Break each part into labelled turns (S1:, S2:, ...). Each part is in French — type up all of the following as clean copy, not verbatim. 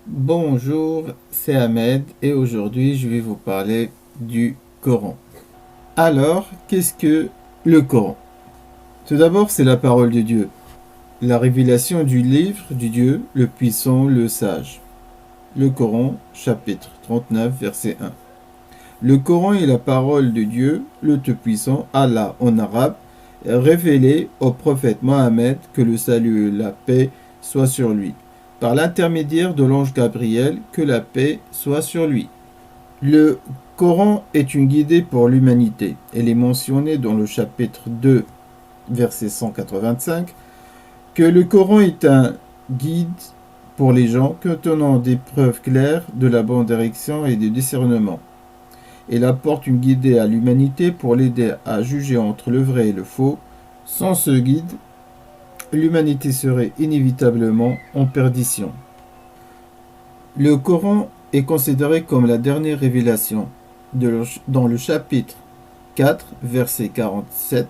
S1: Bonjour, c'est Ahmed et aujourd'hui je vais vous parler du Coran. Alors, qu'est-ce que le Coran? Tout d'abord, c'est la parole de Dieu, la révélation du livre du Dieu, le puissant, le sage. Le Coran, chapitre 39, verset 1. Le Coran est la parole de Dieu, le Tout-Puissant, Allah en arabe, révélée au prophète Mohammed, que le salut et la paix soient sur lui, par l'intermédiaire de l'ange Gabriel, que la paix soit sur lui. Le Coran est une guidée pour l'humanité. Elle est mentionnée dans le chapitre 2, verset 185, que le Coran est un guide pour les gens contenant des preuves claires de la bonne direction et du discernement. Elle apporte une guidée à l'humanité pour l'aider à juger entre le vrai et le faux. Sans ce guide, l'humanité serait inévitablement en perdition. Le Coran est considéré comme la dernière révélation. Dans le chapitre 4, verset 47,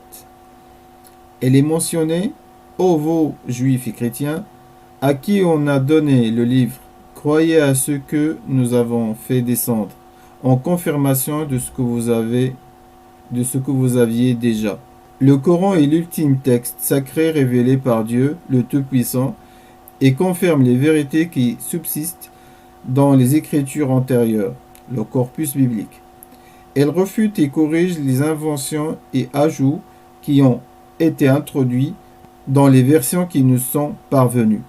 S1: elle est mentionnée: Ô vous, juifs et chrétiens, à qui on a donné le livre, croyez à ce que nous avons fait descendre, en confirmation de ce que vous aviez déjà. Le Coran est l'ultime texte sacré révélé par Dieu, le Tout-Puissant, et confirme les vérités qui subsistent dans les écritures antérieures, le corpus biblique. Elle refute et corrige les inventions et ajouts qui ont été introduits dans les versions qui nous sont parvenues.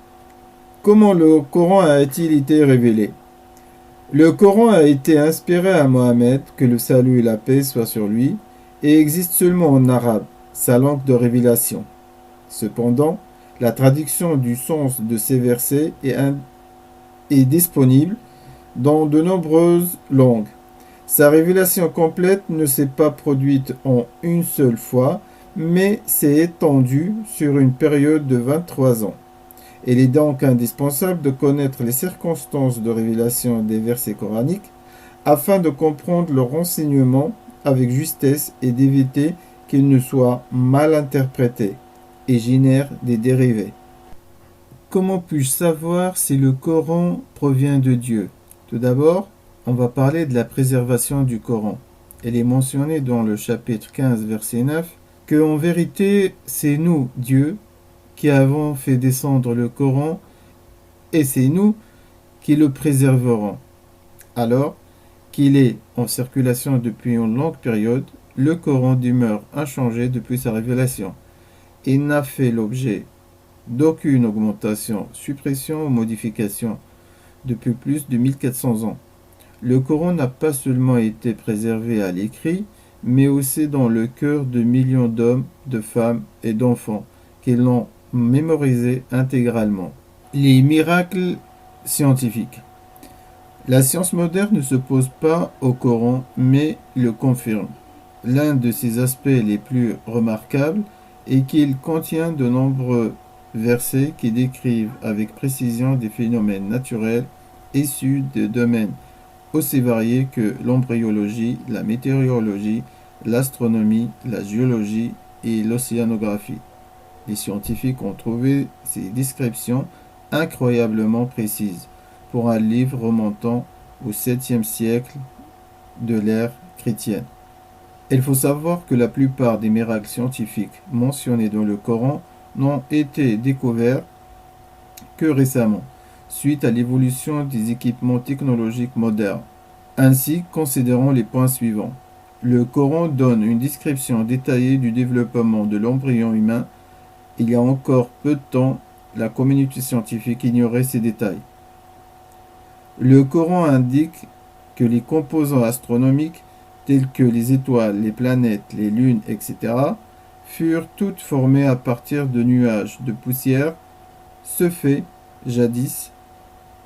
S1: Comment le Coran a-t-il été révélé? Le Coran a été inspiré à Mohammed, que le salut et la paix soient sur lui, et existe seulement en arabe, sa langue de révélation. Cependant, la traduction du sens de ces versets est disponible dans de nombreuses langues. Sa révélation complète ne s'est pas produite en une seule fois, mais s'est étendue sur une période de 23 ans. Il est donc indispensable de connaître les circonstances de révélation des versets coraniques afin de comprendre leur enseignement avec justesse et d'éviter qu'ils ne soient mal interprétés et génèrent des dérivés. Comment puis-je savoir si le Coran provient de Dieu? Tout d'abord, on va parler de la préservation du Coran. Elle est mentionnée dans le chapitre 15, verset 9, que en vérité, c'est nous, Dieu, qui avons fait descendre le Coran, et c'est nous qui le préserverons. Alors qu'il est en circulation depuis une longue période, le Coran demeure inchangé depuis sa révélation. Il n'a fait l'objet d'aucune augmentation, suppression ou modification depuis plus de 1400 ans. Le Coran n'a pas seulement été préservé à l'écrit, mais aussi dans le cœur de millions d'hommes, de femmes et d'enfants qui l'ont mémorisé intégralement. Les miracles scientifiques. La science moderne ne s'oppose pas au Coran, mais le confirme. L'un de ses aspects les plus remarquables est qu'il contient de nombreux versets qui décrivent avec précision des phénomènes naturels issus de domaines aussi variés que l'embryologie, la météorologie, l'astronomie, la géologie et l'océanographie. Les scientifiques ont trouvé ces descriptions incroyablement précises pour un livre remontant au 7e siècle de l'ère chrétienne. Il faut savoir que la plupart des miracles scientifiques mentionnés dans le Coran n'ont été découverts que récemment, suite à l'évolution des équipements technologiques modernes. Ainsi, considérons les points suivants. Le Coran donne une description détaillée du développement de l'embryon humain. Il y a encore peu de temps, la communauté scientifique ignorait ces détails. Le Coran indique que les composants astronomiques, tels que les étoiles, les planètes, les lunes, etc., furent toutes formées à partir de nuages de poussière. Ce fait, jadis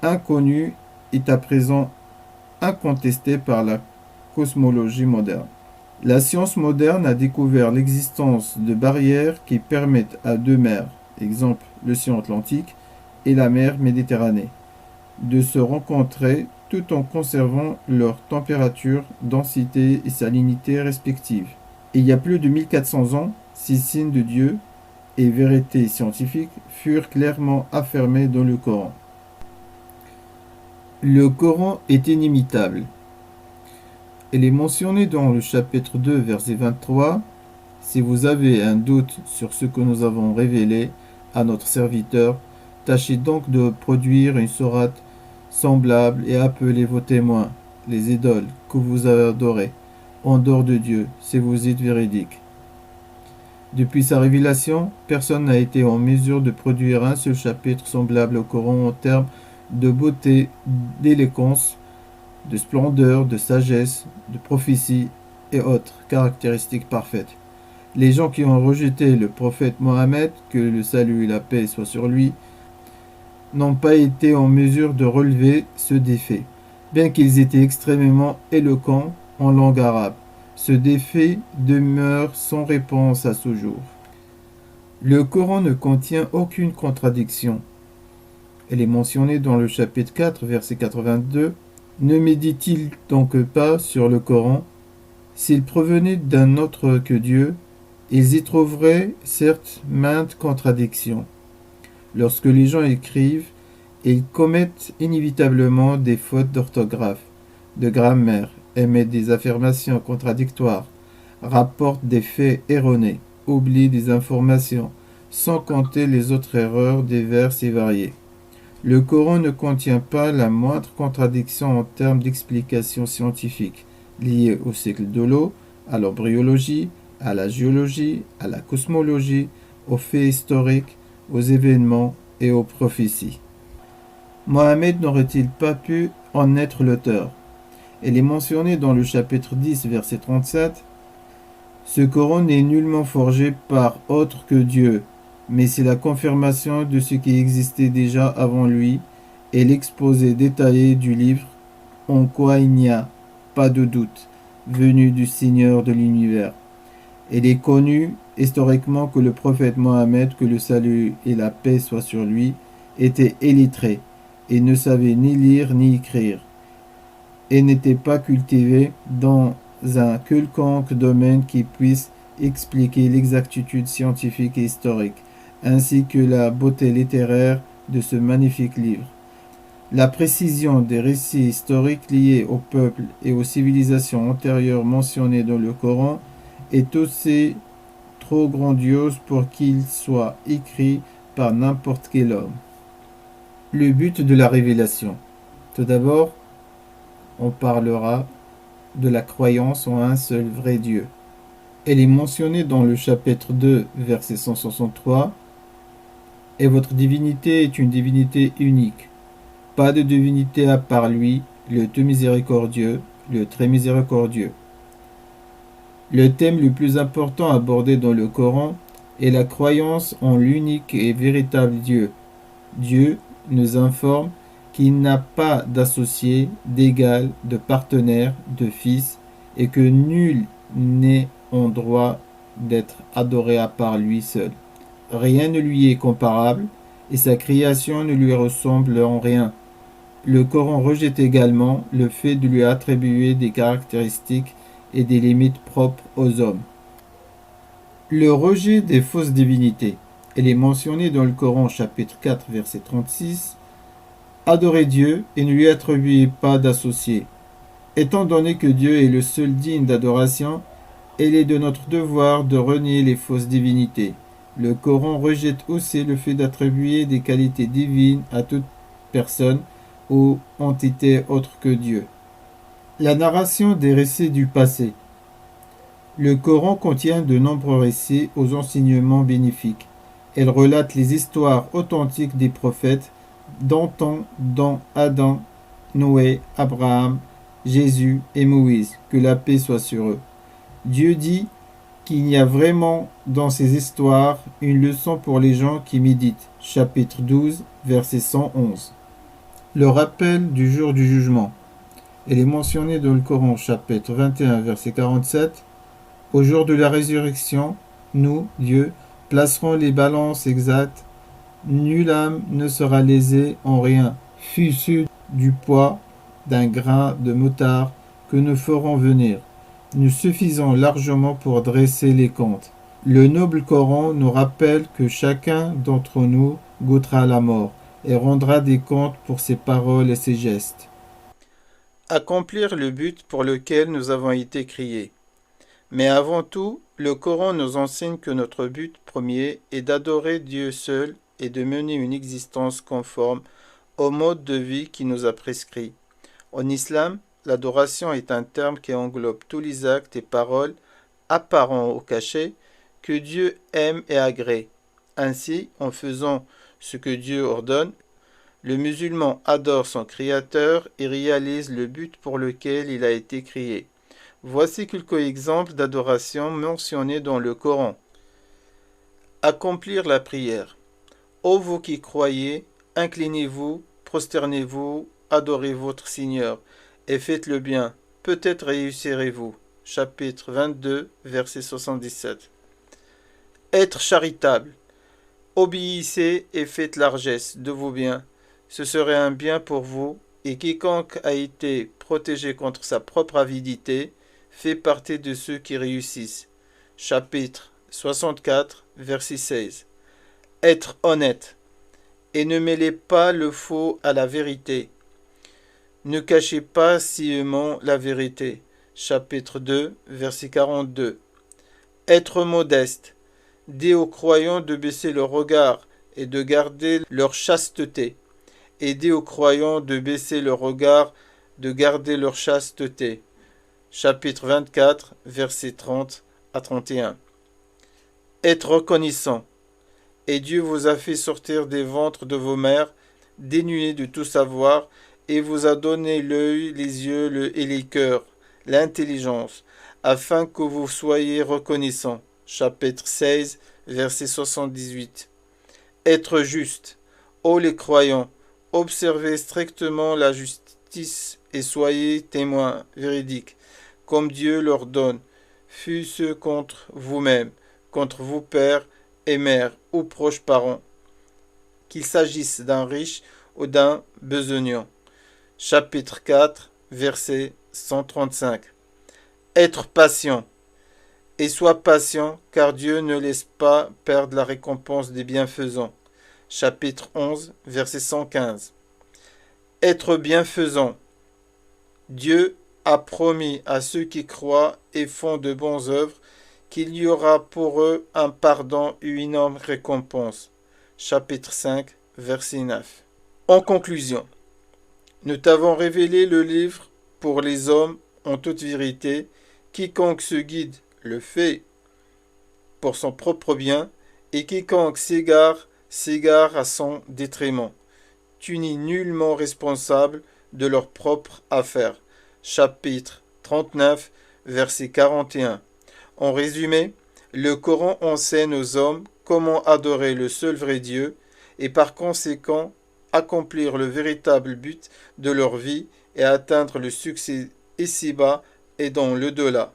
S1: inconnu, est à présent incontesté par la cosmologie moderne. La science moderne a découvert l'existence de barrières qui permettent à deux mers, exemple l'océan Atlantique et la mer Méditerranée, de se rencontrer tout en conservant leur température, densité et salinité respectives. Il y a plus de 1400 ans, ces signes de Dieu et vérités scientifiques furent clairement affirmés dans le Coran. Le Coran est inimitable. Elle est mentionnée dans le chapitre 2, verset 23. Si vous avez un doute sur ce que nous avons révélé à notre serviteur, tâchez donc de produire une sourate semblable et appelez vos témoins, les idoles que vous adorez, en dehors de Dieu, si vous êtes véridique. Depuis sa révélation, personne n'a été en mesure de produire un seul chapitre semblable au Coran en termes de beauté, d'élégance, de splendeur, de sagesse, de prophétie et autres caractéristiques parfaites. Les gens qui ont rejeté le prophète Mohammed, que le salut et la paix soient sur lui, n'ont pas été en mesure de relever ce défi, bien qu'ils étaient extrêmement éloquents en langue arabe. Ce défi demeure sans réponse à ce jour. Le Coran ne contient aucune contradiction. Elle est mentionnée dans le chapitre 4, verset 82. Ne médite-t-il donc pas sur le Coran? S'il provenait d'un autre que Dieu, ils y trouveraient certes maintes contradictions. Lorsque les gens écrivent, ils commettent inévitablement des fautes d'orthographe, de grammaire, émettent des affirmations contradictoires, rapportent des faits erronés, oublient des informations, sans compter les autres erreurs diverses et variées. Le Coran ne contient pas la moindre contradiction en termes d'explications scientifiques liées au cycle de l'eau, à l'embryologie, à la géologie, à la cosmologie, aux faits historiques, aux événements et aux prophéties. Mohammed n'aurait-il pas pu en être l'auteur? Elle est mentionnée dans le chapitre 10, verset 37. Ce Coran n'est nullement forgé par autre que Dieu, mais c'est la confirmation de ce qui existait déjà avant lui et l'exposé détaillé du livre en quoi il n'y a pas de doute, venu du Seigneur de l'univers. Il est connu historiquement que le prophète Mohammed, que le salut et la paix soient sur lui, était illettré et ne savait ni lire ni écrire, et n'était pas cultivé dans un quelconque domaine qui puisse expliquer l'exactitude scientifique et historique, ainsi que la beauté littéraire de ce magnifique livre. La précision des récits historiques liés au peuple et aux civilisations antérieures mentionnées dans le Coran est aussi trop grandiose pour qu'il soit écrit par n'importe quel homme. Le but de la révélation. Tout d'abord, on parlera de la croyance en un seul vrai Dieu. Elle est mentionnée dans le chapitre 2, verset 163. Et votre divinité est une divinité unique. Pas de divinité à part lui, le tout miséricordieux, le très miséricordieux. Le thème le plus important abordé dans le Coran est la croyance en l'unique et véritable Dieu. Dieu nous informe qu'il n'a pas d'associé, d'égal, de partenaire, de fils, et que nul n'est en droit d'être adoré à part lui seul. Rien ne lui est comparable, et sa création ne lui ressemble en rien. Le Coran rejette également le fait de lui attribuer des caractéristiques et des limites propres aux hommes. Le rejet des fausses divinités. Elle est mentionnée dans le Coran chapitre 4 verset 36. Adorez Dieu et ne lui attribuez pas d'associés. Étant donné que Dieu est le seul digne d'adoration, il est de notre devoir de renier les fausses divinités. Le Coran rejette aussi le fait d'attribuer des qualités divines à toute personne ou entité autre que Dieu. La narration des récits du passé. Le Coran contient de nombreux récits aux enseignements bénéfiques. Elle relate les histoires authentiques des prophètes, dont Adam, Noé, Abraham, Jésus et Moïse, que la paix soit sur eux. Dieu dit qu'il y a vraiment dans ces histoires une leçon pour les gens qui méditent. Chapitre 12, verset 111. Le rappel du jour du jugement. Elle est mentionnée dans le Coran, chapitre 21, verset 47. Au jour de la résurrection, nous, Dieu, placerons les balances exactes. Nulle âme ne sera lésée en rien, fût-ce du poids d'un grain de moutarde que nous ferons venir. Nous suffisons largement pour dresser les comptes. Le noble Coran nous rappelle que chacun d'entre nous goûtera la mort et rendra des comptes pour ses paroles et ses gestes. Accomplir le but pour lequel nous avons été créés. Mais avant tout, le Coran nous enseigne que notre but premier est d'adorer Dieu seul et de mener une existence conforme au mode de vie qui nous a prescrit. En islam, l'adoration est un terme qui englobe tous les actes et paroles, apparents ou cachés, que Dieu aime et agrée. Ainsi, en faisant ce que Dieu ordonne, le musulman adore son Créateur et réalise le but pour lequel il a été créé. Voici quelques exemples d'adoration mentionnés dans le Coran. Accomplir la prière. Ô vous qui croyez, inclinez-vous, prosternez-vous, adorez votre Seigneur, et faites le bien, peut-être réussirez-vous. Chapitre 22, verset 77. Être charitable. Obéissez et faites largesse de vos biens. Ce serait un bien pour vous, et quiconque a été protégé contre sa propre avidité fait partie de ceux qui réussissent. Chapitre 64, verset 16. Être honnête. Et ne mêlez pas le faux à la vérité. Ne cachez pas sciemment la vérité. Chapitre 2, verset 42. Être modeste. Dis aux croyants de baisser leur regard et de garder leur chasteté. Et dis aux croyants de baisser leur regard, de garder leur chasteté. Chapitre 24, versets 30 à 31. Être reconnaissant. Et Dieu vous a fait sortir des ventres de vos mères, dénués de tout savoir, et vous a donné l'œil, les yeux et les cœurs, l'intelligence, afin que vous soyez reconnaissants. Chapitre 16, verset 78. Être juste. Ô les croyants, observez strictement la justice et soyez témoins véridiques, comme Dieu l'ordonne, fût-ce contre vous-même, contre vos pères et mères ou proches parents, qu'il s'agisse d'un riche ou d'un besognant. Chapitre 4, verset 135. Être patient. Et sois patient, car Dieu ne laisse pas perdre la récompense des bienfaisants. Chapitre 11, verset 115. Être bienfaisant. Dieu a promis à ceux qui croient et font de bonnes œuvres qu'il y aura pour eux un pardon et une énorme récompense. Chapitre 5, verset 9. En conclusion, nous t'avons révélé le livre pour les hommes en toute vérité. Quiconque se guide le fait pour son propre bien, et quiconque s'égare à son détriment. Tu n'es nullement responsable de leurs propres affaires. Chapitre 39, verset 41. En résumé, le Coran enseigne aux hommes comment adorer le seul vrai Dieu et par conséquent accomplir le véritable but de leur vie et atteindre le succès ici-bas et dans l'au-delà.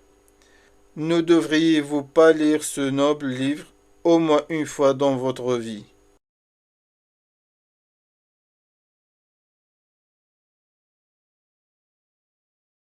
S1: Ne devriez-vous pas lire ce noble livre au moins une fois dans votre vie?